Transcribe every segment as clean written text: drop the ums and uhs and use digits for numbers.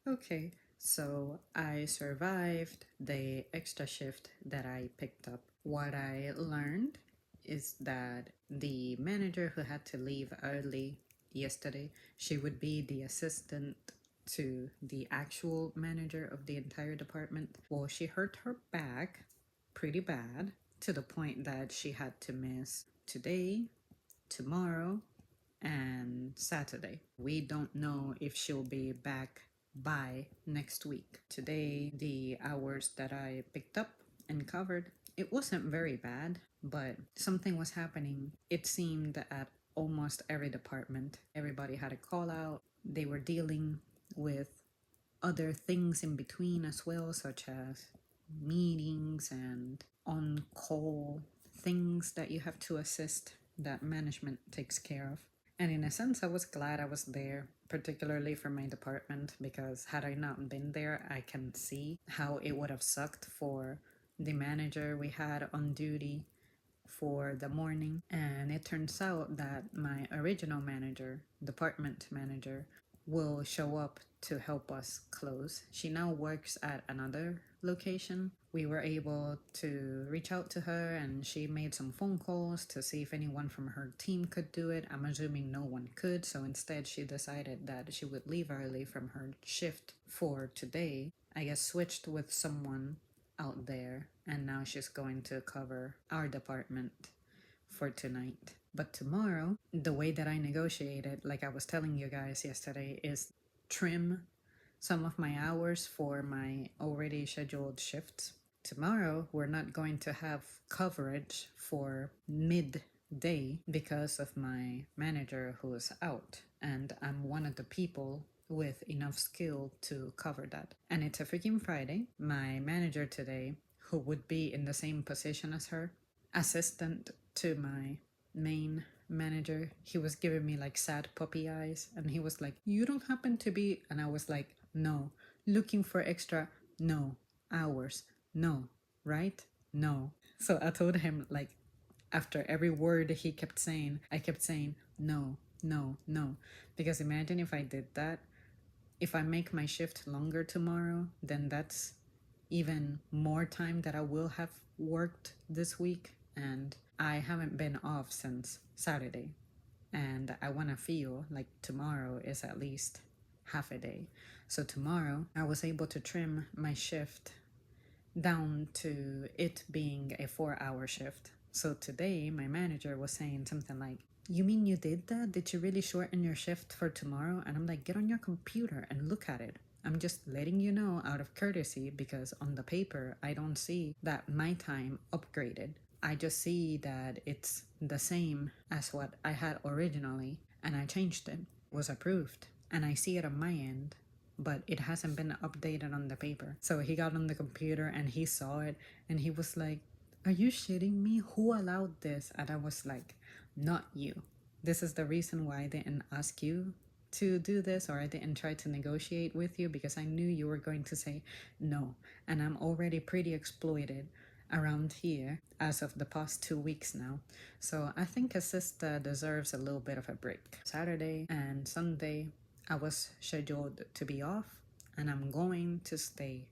Okay, so I survived the extra shift that I picked up. What I learned is that the manager who had to leave early yesterday, she would be the assistant to the actual manager of the entire department. Well, she hurt her back pretty bad to the point that she had to miss today, tomorrow, and Saturday. We don't know if she'll be back by next week. Today, the hours that I picked up and covered, it wasn't very bad, but something was happening. It seemed at almost every department. Everybody had a call out. They were dealing with other things in between as well, such as meetings and on call things that you have to assist that management takes care of. And in a sense, I was glad I was there, particularly for my department, because had I not been there, I can see how it would have sucked for the manager we had on duty for the morning. And it turns out that my original manager, department manager, will show up to help us close. She now works at another location. We were able to reach out to her and she made some phone calls to see if anyone from her team could do it. I'm assuming no one could, so instead she decided that she would leave early from her shift for today. I guess switched with someone out there, and now she's going to cover our department for tonight. But tomorrow, the way that I negotiated, like I was telling you guys yesterday, is trim some of my hours for my already scheduled shifts. Tomorrow, we're not going to have coverage for midday because of my manager who is out, and I'm one of the people with enough skill to cover that. And it's a freaking Friday. My manager today, who would be in the same position as her, assistant to my main manager, he was giving me like sad puppy eyes, and he was like, "You don't happen to be," and I was like, "No." "Looking for extra?" "No." "Hours?" "No." "Right?" "No." So I told him, like, after every word he kept saying, I kept saying, "No, no, no." Because imagine if I did that, if I make my shift longer tomorrow, then that's even more time that I will have worked this week. And I haven't been off since Saturday. And I want to feel like tomorrow is at least half a day. So tomorrow, I was able to trim my shift down to it being a 4-hour shift. So today, my manager was saying something like, "You mean you did that? Did you really shorten your shift for tomorrow?" And I'm like, "Get on your computer and look at it. I'm just letting you know out of courtesy, because on the paper, I don't see that my time upgraded. I just see that it's the same as what I had originally, and I changed it. It was approved, and I see it on my end, but it hasn't been updated on the paper." So he got on the computer and he saw it, and he was like, "Are you shitting me? Who allowed this?" And I was like, "Not you. This is the reason why I didn't ask you to do this, or I didn't try to negotiate with you, because I knew you were going to say no. And I'm already pretty exploited around here as of the past 2 weeks now. So I think a sister deserves a little bit of a break." Saturday and Sunday, I was scheduled to be off, and I'm going to stay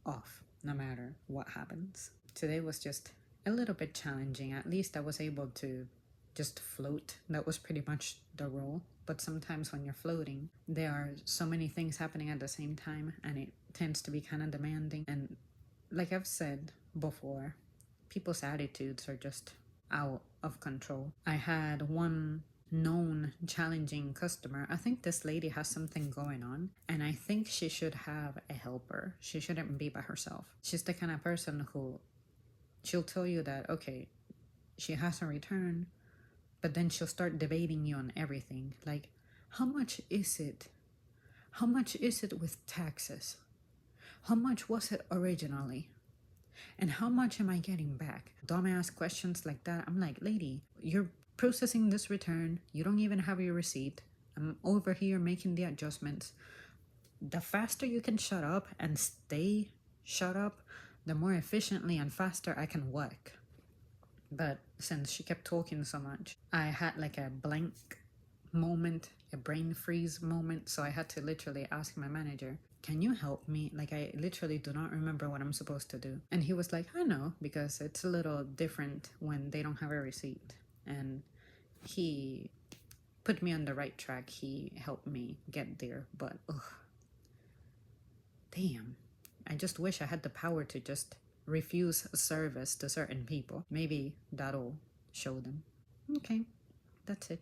off no matter what happens. Today was just a little bit challenging. At least I was able to just float. That was pretty much the role. But sometimes when you're floating, there are so many things happening at the same time, and it tends to be kind of demanding. And like I've said before, people's attitudes are just out of control. I had one known challenging customer. I think this lady has something going on, and I think she should have a helper. She shouldn't be by herself. She's the kind of person who, she'll tell you that, okay, she has a return, but then she'll start debating you on everything. Like, how much is it? How much is it with taxes? How much was it originally? And how much am I getting back? Dumbass questions like that. I'm like, lady, you're processing this return. You don't even have your receipt. I'm over here making the adjustments. The faster you can shut up and stay shut up, the more efficiently and faster I can work. But since she kept talking so much, I had like a blank moment a brain freeze moment. So I had to literally ask my manager, can you help me? Like, I literally do not remember what I'm supposed to do. And he was like, I know, because it's a little different when they don't have a receipt. And he put me on the right track. He helped me get there. But, ugh, damn. I just wish I had the power to just refuse service to certain people. Maybe that'll show them. Okay, that's it.